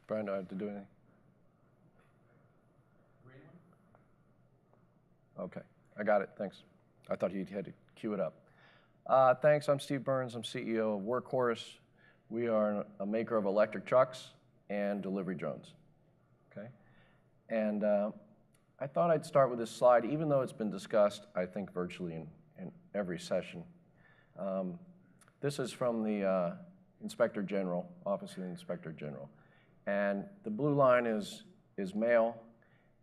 Brian, do I have to do anything? Okay, I got it, thanks. I thought you had to cue it up. Thanks, I'm Steve Burns, I'm CEO of Workhorse. We are a maker of electric trucks and delivery drones, okay? And I thought I'd start with this slide, even though it's been discussed, I think, virtually in every session. This is from the Inspector General, Office of the Inspector General. And the blue line is mail,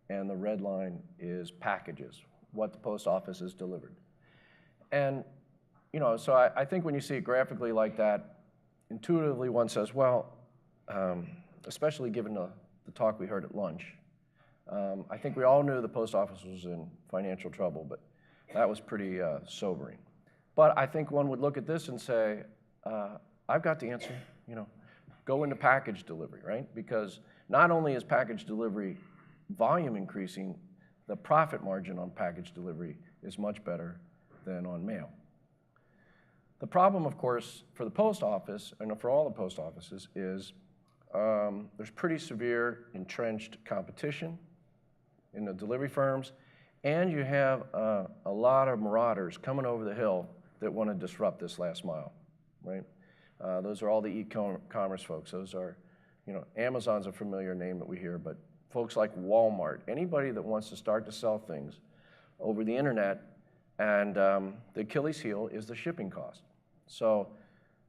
and the red line is packages, what the post office has delivered. And, you know, so I think when you see it graphically like that, intuitively one says, well, especially given the talk we heard at lunch, I think we all knew the post office was in financial trouble, but that was pretty sobering. But I think one would look at this and say, I've got the answer, you know, go into package delivery, right? Because not only is package delivery volume increasing, the profit margin on package delivery is much better than on mail. The problem, of course, for the post office, and for all the post offices, is there's pretty severe entrenched competition in the delivery firms, and you have a lot of marauders coming over the hill that want to disrupt this last mile, right? Those are all the e-commerce folks. Those are, you know, Amazon's a familiar name that we hear, but folks like Walmart, anybody that wants to start to sell things over the internet, and the Achilles heel is the shipping cost. So,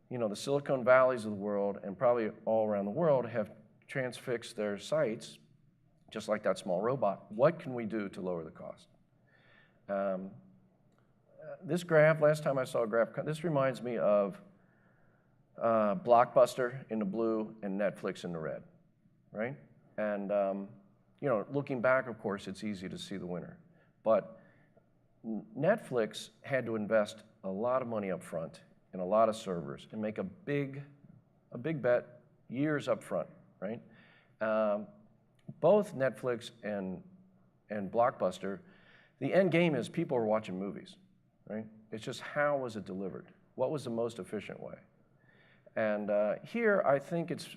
you know, the Silicon Valleys of the world, and probably all around the world, have transfixed their sites, just like that small robot. What can we do to lower the cost? This graph, last time I saw a graph, this reminds me of Blockbuster in the blue and Netflix in the red, right? And, you know, looking back, of course, it's easy to see the winner. But Netflix had to invest a lot of money up front and a lot of servers and make a big bet years up front, right? Both Netflix and Blockbuster, the end game is people are watching movies, right? It's just how was it delivered? What was the most efficient way? And here, I think it's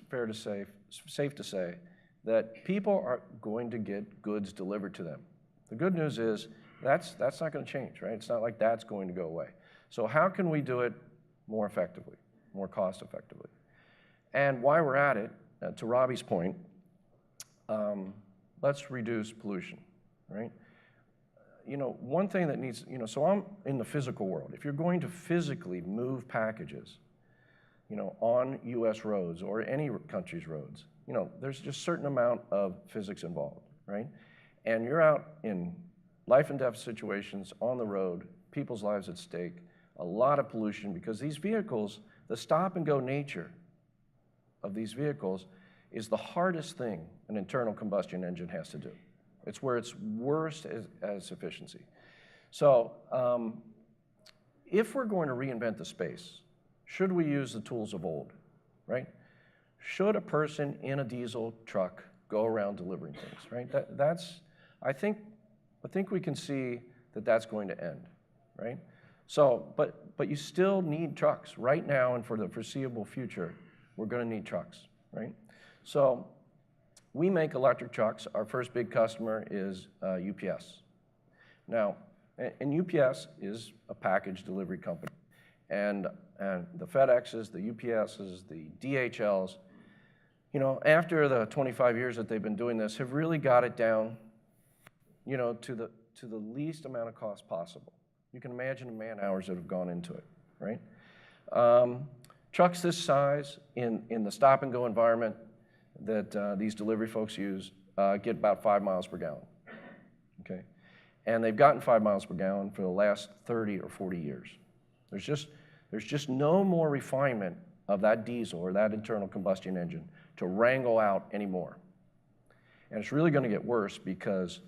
safe to say that people are going to get goods delivered to them. The good news is that's not going to change, right? It's not like that's going to go away. So how can we do it more effectively, more cost effectively? And while we're at it, to Robbie's point, let's reduce pollution, right? You know, one thing that needs, you know, so I'm in the physical world. If you're going to physically move packages, you know, on US roads or any country's roads, you know, there's just a certain amount of physics involved, right? And you're out in life and death situations on the road, people's lives at stake, a lot of pollution, because these vehicles, the stop and go nature of these vehicles is the hardest thing an internal combustion engine has to do. It's where it's worst as efficiency. So if we're going to reinvent the space, should we use the tools of old, right? Should a person in a diesel truck go around delivering things, right? I think we can see that that's going to end, right? So, but you still need trucks. Right now and for the foreseeable future, we're going to need trucks, right? So we make electric trucks. Our first big customer is UPS. Now, and UPS is a package delivery company. And the FedExes, the UPSs, the DHLs, you know, after the 25 years that they've been doing this, have really got it down, you know, to the least amount of cost possible. You can imagine the man hours that have gone into it, right? Trucks this size in the stop and go environment that these delivery folks use get about 5 miles per gallon, okay? And they've gotten 5 miles per gallon for the last 30 or 40 years. There's just no more refinement of that diesel or that internal combustion engine to wrangle out anymore. And it's really going to get worse because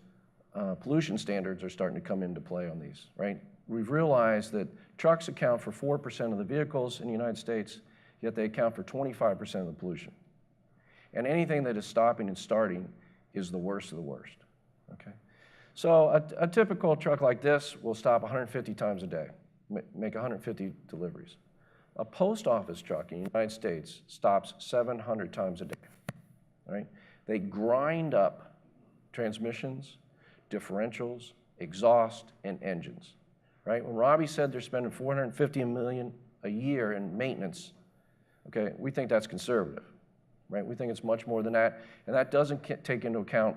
pollution standards are starting to come into play on these, right? We've realized that trucks account for 4% of the vehicles in the United States, yet they account for 25% of the pollution. And anything that is stopping and starting is the worst of the worst, okay? So a typical truck like this will stop 150 times a day, make 150 deliveries. A post office truck in the United States stops 700 times a day, right? They grind up transmissions, differentials, exhaust, and engines, right? When Robbie said they're spending $450 million a year in maintenance, okay, we think that's conservative, right? We think it's much more than that, and that doesn't take into account,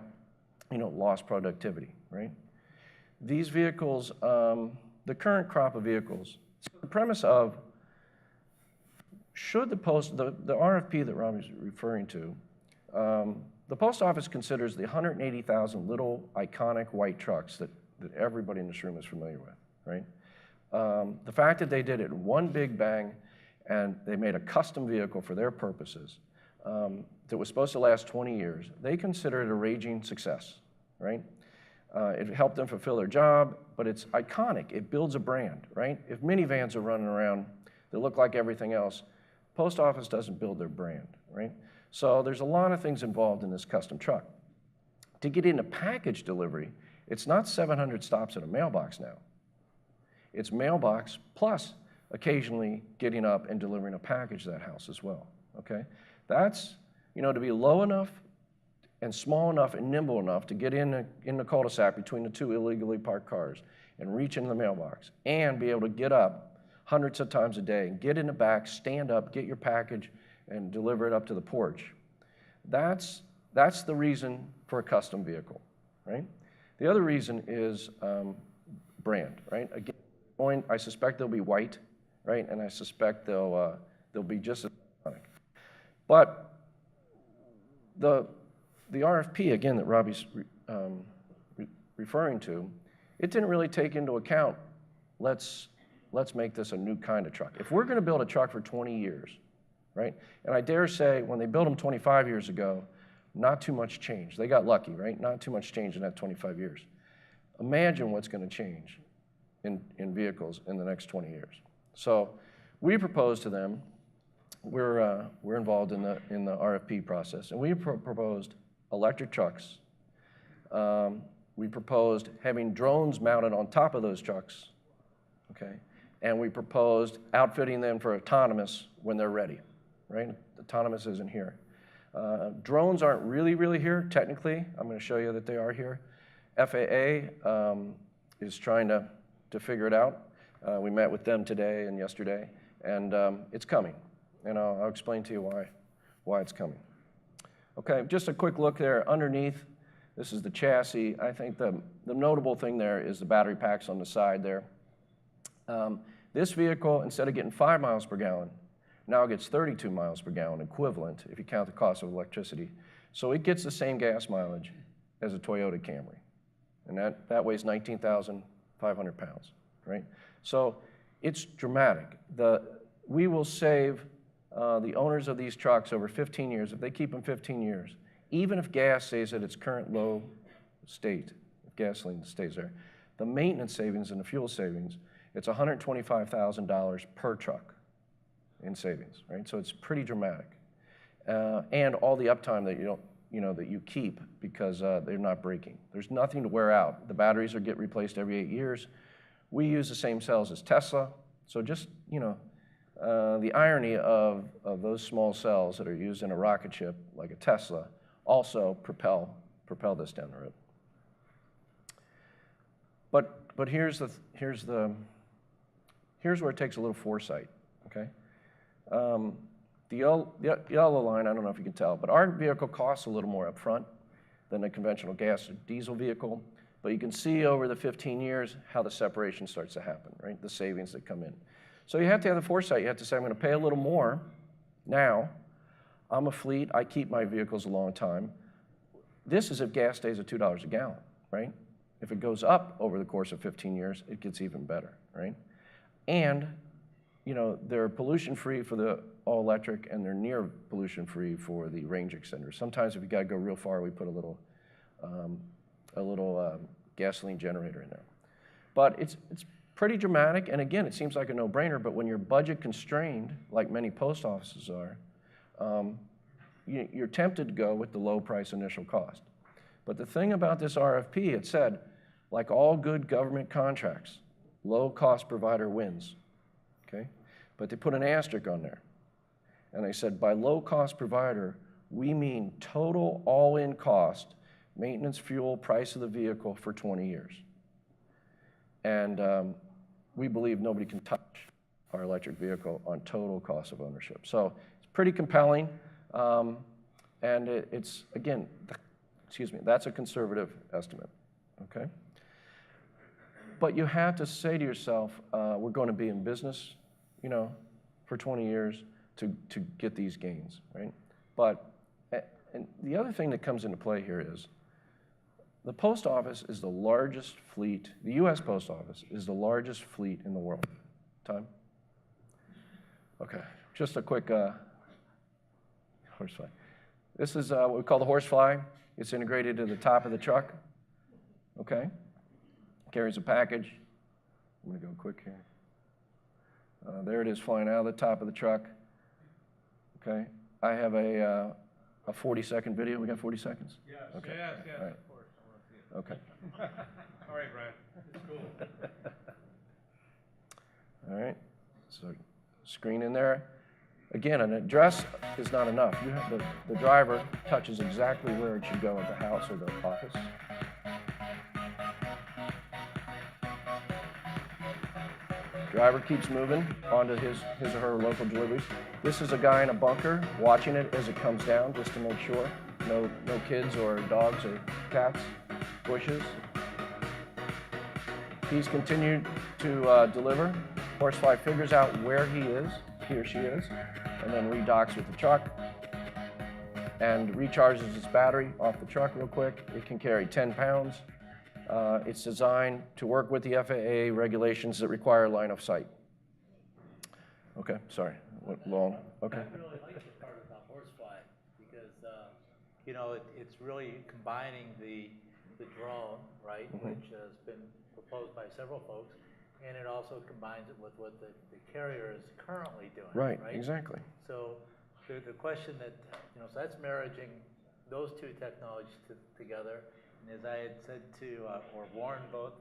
lost productivity, right? These vehicles, the current crop of vehicles, so the premise of should the RFP that Robbie's referring to, the post office considers the 180,000 little iconic white trucks that everybody in this room is familiar with, right? The fact that they did it in one big bang and they made a custom vehicle for their purposes that was supposed to last 20 years, they consider it a raging success, right? It helped them fulfill their job, but it's iconic. It builds a brand, right? If minivans are running around that look like everything else, post office doesn't build their brand, right? So there's a lot of things involved in this custom truck. To get into package delivery, it's not 700 stops at a mailbox now. It's mailbox plus occasionally getting up and delivering a package to that house as well, okay? That's, to be low enough and small enough and nimble enough to get in the cul-de-sac between the two illegally parked cars and reach into the mailbox and be able to get up hundreds of times a day and get in the back, stand up, get your package, and deliver it up to the porch. That's the reason for a custom vehicle, right? The other reason is brand, right? Again, I suspect they'll be white, right? And I suspect they'll be just as iconic. But the RFP, again, that Robbie's referring to, it didn't really take into account, let's make this a new kind of truck. If we're going to build a truck for 20 years, right? And I dare say when they built them 25 years ago, not too much change. They got lucky, right? Not too much change in that 25 years. Imagine what's going to change in vehicles in the next 20 years. So we proposed to them, we're involved in the RFP process, and we proposed electric trucks. We proposed having drones mounted on top of those trucks, okay? And we proposed outfitting them for autonomous when they're ready, right? Autonomous isn't here. Drones aren't really here, technically. I'm going to show you that they are here. FAA is trying to figure it out. We met with them today and yesterday, and it's coming. And I'll explain to you why it's coming. Okay, just a quick look there underneath. This is the chassis. I think the notable thing there is the battery packs on the side there. This vehicle, instead of getting 5 miles per gallon, now it gets 32 miles per gallon equivalent if you count the cost of electricity. So it gets the same gas mileage as a Toyota Camry. And that weighs 19,500 pounds, right? So it's dramatic. We will save the owners of these trucks over 15 years, if they keep them 15 years, even if gas stays at its current low state, if gasoline stays there, the maintenance savings and the fuel savings, it's $125,000 per truck in savings, right? So it's pretty dramatic. And all the uptime that that you keep because they're not breaking. There's nothing to wear out. The batteries get replaced every 8 years. We use the same cells as Tesla. So just, the irony of those small cells that are used in a rocket ship like a Tesla also propel this down the road. But here's where it takes a little foresight, okay? The yellow line, I don't know if you can tell, but our vehicle costs a little more up front than a conventional gas or diesel vehicle, but you can see over the 15 years how the separation starts to happen, right? The savings that come in. So you have to have the foresight. You have to say, I'm going to pay a little more now. I'm a fleet. I keep my vehicles a long time. This is if gas stays at $2 a gallon, right? If it goes up over the course of 15 years, it gets even better, right? And they're pollution-free for the all-electric, and they're near pollution-free for the range extender. Sometimes if you got to go real far, we put a little gasoline generator in there. But it's pretty dramatic, and again, it seems like a no-brainer, but when you're budget constrained, like many post offices are, you're tempted to go with the low price initial cost. But the thing about this RFP, it said, like all good government contracts, low-cost provider wins, okay? But they put an asterisk on there. And they said, by low-cost provider, we mean total all-in cost, maintenance, fuel, price of the vehicle for 20 years. And we believe nobody can touch our electric vehicle on total cost of ownership. So it's pretty compelling, and it's, again, excuse me, that's a conservative estimate, okay? But you have to say to yourself, we're going to be in business, you know, for 20 years to get these gains, right? But, and the other thing that comes into play here is the post office is the largest fleet, the US Post Office is the largest fleet in the world. Time? Okay, just a quick Horsefly. This is what we call the Horsefly. It's integrated to the top of the truck, okay? Carries a package. I'm gonna go quick here. There it is flying out of the top of the truck, okay? I have a 40-second video. We got 40 seconds? Yes, okay. Yes, All right. Of course. I want to see it. Okay. All right, Brian. It's cool. All right, so screen in there. Again, an address is not enough. You have the driver touches exactly where it should go at the house or the office. Driver keeps moving onto his or her local deliveries. This is a guy in a bunker watching it as it comes down just to make sure. No kids or dogs or cats, bushes. He's continued to deliver. Horsefly figures out where he or she is, and then redocks with the truck and recharges its battery off the truck real quick. It can carry 10 pounds. It's designed to work with the FAA regulations that require line of sight. Okay, sorry, went long. Okay. I really like the part about Horsefly because, you know, it's really combining the drone, right, which has been proposed by several folks, and it also combines it with what the carrier is currently doing. Right, exactly. So the question that, you know, so that's marrying those two technologies together. And as I had said to, or warned both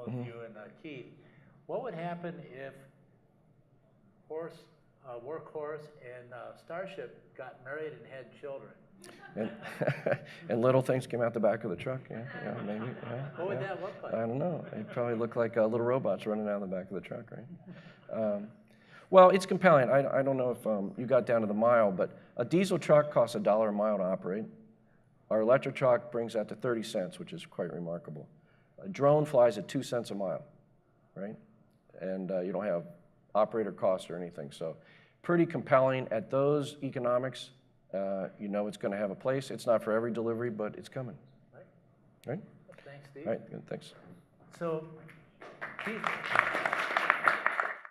you and Keith, what would happen if Workhorse and Starship got married and had children? And little things came out the back of the truck, yeah, maybe. Yeah, what would that look like? I don't know. It probably looked like little robots running out of the back of the truck, right? Well, it's compelling. I don't know if you got down to the mile, but a diesel truck costs $1 a mile to operate. Our electric truck brings that to 30 cents, which is quite remarkable. A drone flies at 2 cents a mile, right? And you don't have operator costs or anything. So pretty compelling at those economics. You know it's going to have a place. It's not for every delivery, but it's coming. Right. Right? Thanks, Steve. All right, good, thanks. So, Keith.